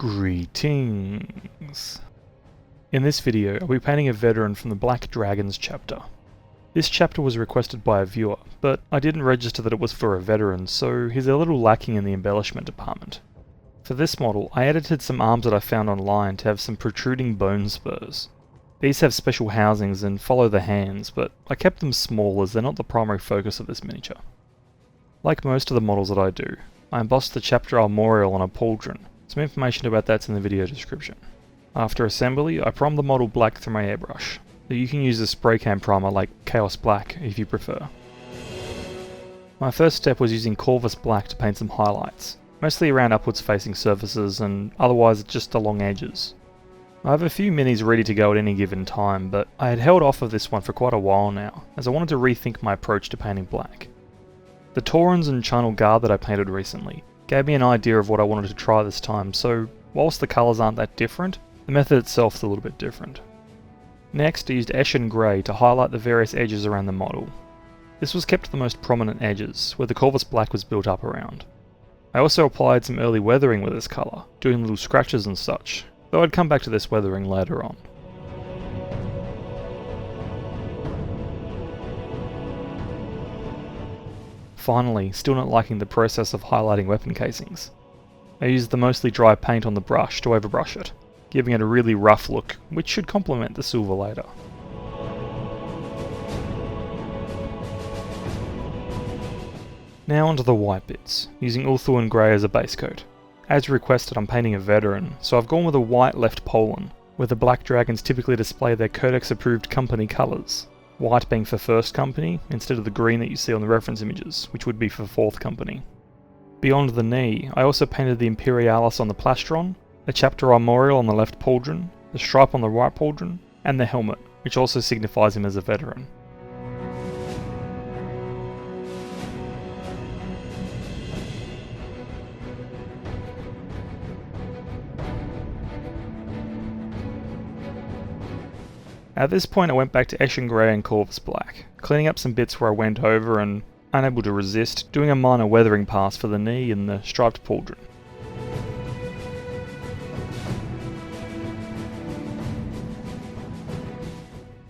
Greetings. In this video, I'll be painting a veteran from the Black Dragons chapter. This chapter was requested by a viewer, but I didn't register that it was for a veteran, so he's a little lacking in the embellishment department. For this model, I edited some arms that I found online to have some protruding bone spurs. These have special housings and follow the hands, but I kept them small as they're not the primary focus of this miniature. Like most of the models that I do, I embossed the chapter armorial on a pauldron. Some information about that's in the video description. After assembly, I primed the model black through my airbrush. You can use a spray can primer like Chaos Black if you prefer. My first step was using Corvus Black to paint some highlights, mostly around upwards facing surfaces and otherwise just along edges. I have a few minis ready to go at any given time, but I had held off of this one for quite a while now, as I wanted to rethink my approach to painting black. The Taurens and Channel Guard that I painted recently gave me an idea of what I wanted to try this time, so whilst the colours aren't that different, the method itself is a little bit different. Next, I used Eshin Grey to highlight the various edges around the model. This was kept to the most prominent edges, where the Corvus Black was built up around. I also applied some early weathering with this colour, doing little scratches and such, though I'd come back to this weathering later on. Finally, still not liking the process of highlighting weapon casings, I used the mostly dry paint on the brush to overbrush it, giving it a really rough look, which should complement the silver later. Now onto the white bits, using Ulthuan Grey as a base coat. As requested, I'm painting a veteran, so I've gone with a white left Polan, where the Black Dragons typically display their Codex approved company colours. White being for first company, instead of the green that you see on the reference images, which would be for fourth company. Beyond the knee, I also painted the Imperialis on the plastron, the chapter armorial on the left pauldron, the stripe on the right pauldron, and the helmet, which also signifies him as a veteran. At this point I went back to Eshin Grey and Corvus Black, cleaning up some bits where I went over and, unable to resist, doing a minor weathering pass for the knee and the striped pauldron.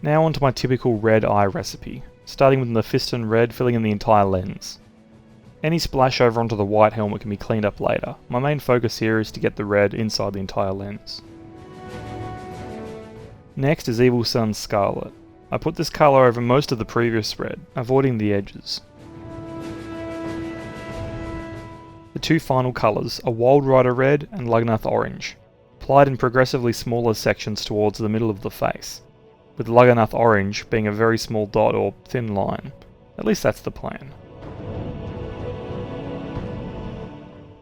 Now onto my typical red eye recipe, starting with Mephiston red filling in the entire lens. Any splash over onto the white helmet can be cleaned up later. My main focus here is to get the red inside the entire lens. Next is Evil Sunz Scarlet. I put this colour over most of the previous red, avoiding the edges. The two final colours are Wild Rider Red and Lugganath Orange, applied in progressively smaller sections towards the middle of the face, with Lugganath Orange being a very small dot or thin line. At least that's the plan.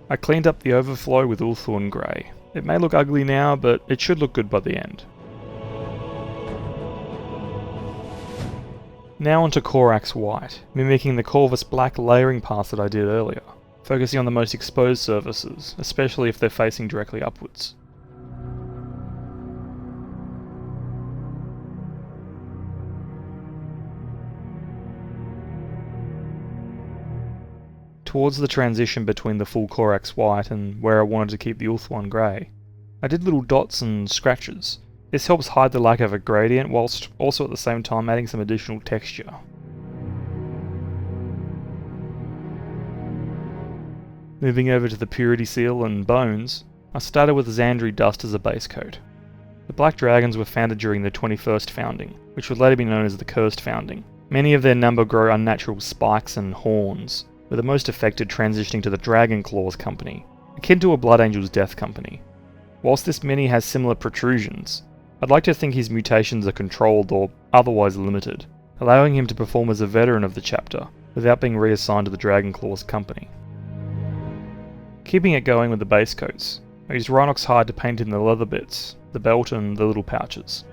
I cleaned up the overflow with Ulthuan Grey. It may look ugly now, but it should look good by the end. Now onto Corax White, mimicking the Corvus Black layering pass that I did earlier, focusing on the most exposed surfaces, especially if they're facing directly upwards. Towards the transition between the full Corax White and where I wanted to keep the Ulthuan Grey, I did little dots and scratches. This helps hide the lack of a gradient whilst also at the same time adding some additional texture. Moving over to the Purity Seal and Bones, I started with Zandri dust as a base coat. The Black Dragons were founded during the 21st founding, which would later be known as the Cursed Founding. Many of their number grow unnatural spikes and horns, with the most affected transitioning to the Dragon Claws company, akin to a Blood Angel's Death company. Whilst this mini has similar protrusions, I'd like to think his mutations are controlled or otherwise limited, allowing him to perform as a veteran of the chapter, without being reassigned to the Dragon Claws company. Keeping it going with the base coats, I used Rhinox hide to paint in the leather bits, the belt and the little pouches.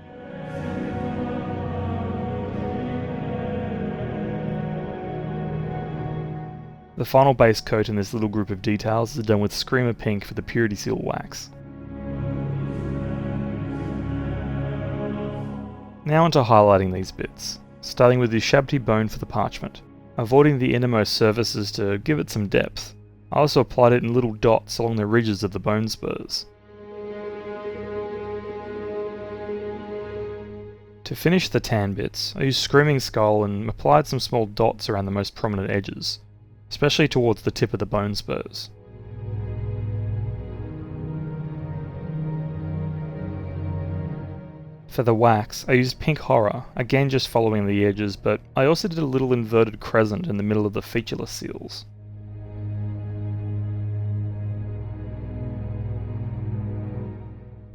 The final base coat in this little group of details is done with Screamer Pink for the Purity Seal wax. Now onto highlighting these bits, starting with the Ushabti bone for the parchment, avoiding the innermost surfaces to give it some depth. I also applied it in little dots along the ridges of the bone spurs. To finish the tan bits, I used Screaming Skull and applied some small dots around the most prominent edges, especially towards the tip of the bone spurs. For the wax, I used Pink Horror, again just following the edges, but I also did a little inverted crescent in the middle of the featureless seals.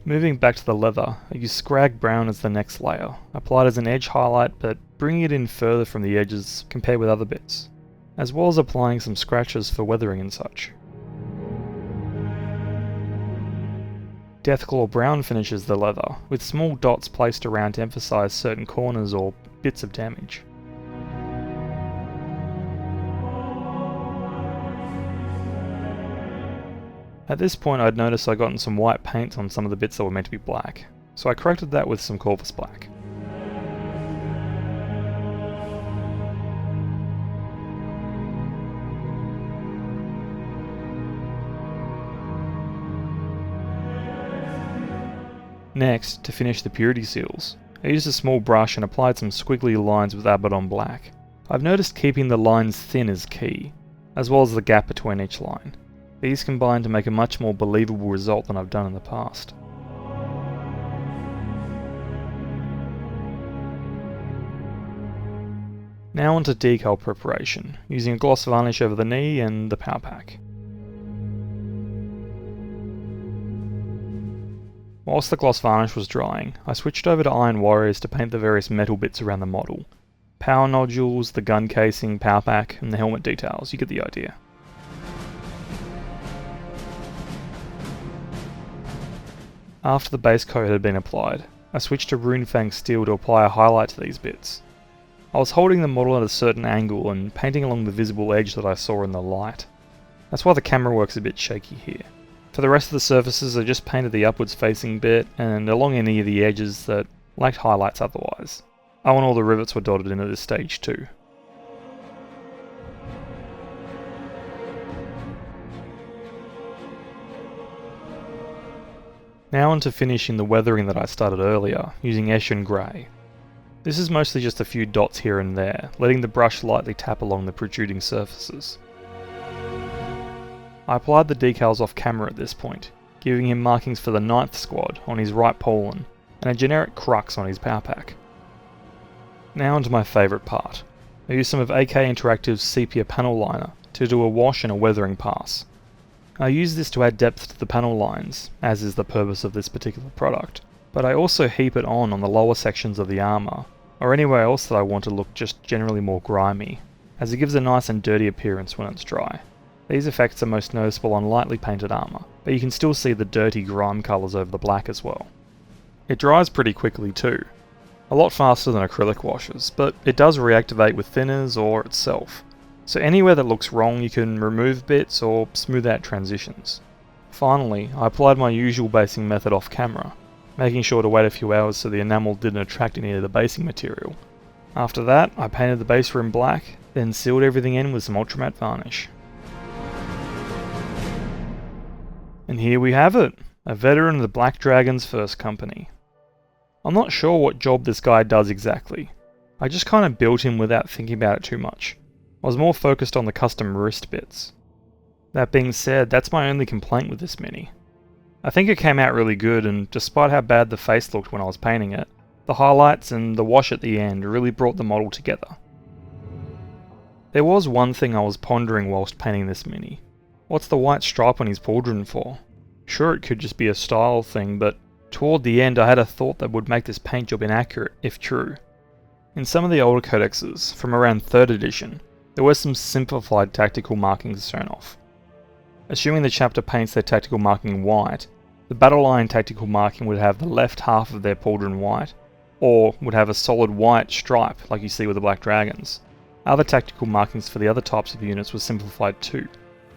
Moving back to the leather, I used Skrag Brown as the next layer, applied as an edge highlight but bringing it in further from the edges compared with other bits, as well as applying some scratches for weathering and such. Deathclaw Brown finishes the leather, with small dots placed around to emphasise certain corners or bits of damage. At this point I'd noticed I'd gotten some white paint on some of the bits that were meant to be black, so I corrected that with some Corvus black. Next, to finish the purity seals, I used a small brush and applied some squiggly lines with Abaddon black. I've noticed keeping the lines thin is key, as well as the gap between each line. These combine to make a much more believable result than I've done in the past. Now onto decal preparation, using a gloss varnish over the knee and the power pack. Whilst the gloss varnish was drying, I switched over to Iron Warriors to paint the various metal bits around the model. Power nodules, the gun casing, power pack, and the helmet details, you get the idea. After the base coat had been applied, I switched to Runefang steel to apply a highlight to these bits. I was holding the model at a certain angle and painting along the visible edge that I saw in the light. That's why the camera works a bit shaky here. For the rest of the surfaces I just painted the upwards facing bit and along any of the edges that lacked highlights otherwise. Oh, and all the rivets were dotted in at this stage too. Now on to finishing the weathering that I started earlier, using Eshin Grey. This is mostly just a few dots here and there, letting the brush lightly tap along the protruding surfaces. I applied the decals off camera at this point, giving him markings for the 9th squad on his right pollen, and a generic crux on his power pack. Now onto my favourite part. I used some of AK Interactive's Sepia Paneliner to do a wash and a weathering pass. I use this to add depth to the panel lines, as is the purpose of this particular product, but I also heap it on the lower sections of the armour, or anywhere else that I want to look just generally more grimy, as it gives a nice and dirty appearance when it's dry. These effects are most noticeable on lightly painted armour, but you can still see the dirty grime colours over the black as well. It dries pretty quickly too, a lot faster than acrylic washes, but it does reactivate with thinners or itself, so anywhere that looks wrong you can remove bits or smooth out transitions. Finally, I applied my usual basing method off camera, making sure to wait a few hours so the enamel didn't attract any of the basing material. After that, I painted the base rim black, then sealed everything in with some ultramatte varnish. And here we have it, a veteran of the Black Dragon's first company. I'm not sure what job this guy does exactly. I just kind of built him without thinking about it too much. I was more focused on the custom wrist bits. That being said, that's my only complaint with this mini. I think it came out really good, and despite how bad the face looked when I was painting it, the highlights and the wash at the end really brought the model together. There was one thing I was pondering whilst painting this mini. What's the white stripe on his pauldron for? Sure, it could just be a style thing, but toward the end I had a thought that would make this paint job inaccurate, if true. In some of the older codexes, from around 3rd edition, there were some simplified tactical markings shown off. Assuming the chapter paints their tactical marking white, the battle line tactical marking would have the left half of their pauldron white, or would have a solid white stripe like you see with the Black Dragons. Other tactical markings for the other types of units were simplified too.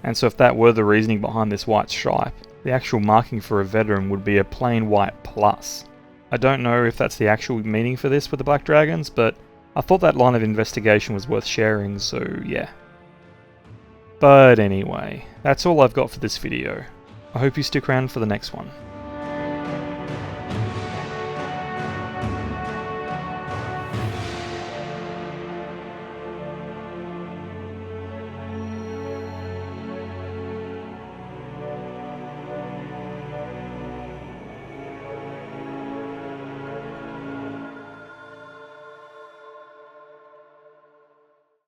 And so if that were the reasoning behind this white stripe, the actual marking for a veteran would be a plain white plus. I don't know if that's the actual meaning for this with the Black Dragons, but I thought that line of investigation was worth sharing, so yeah. But anyway, that's all I've got for this video. I hope you stick around for the next one.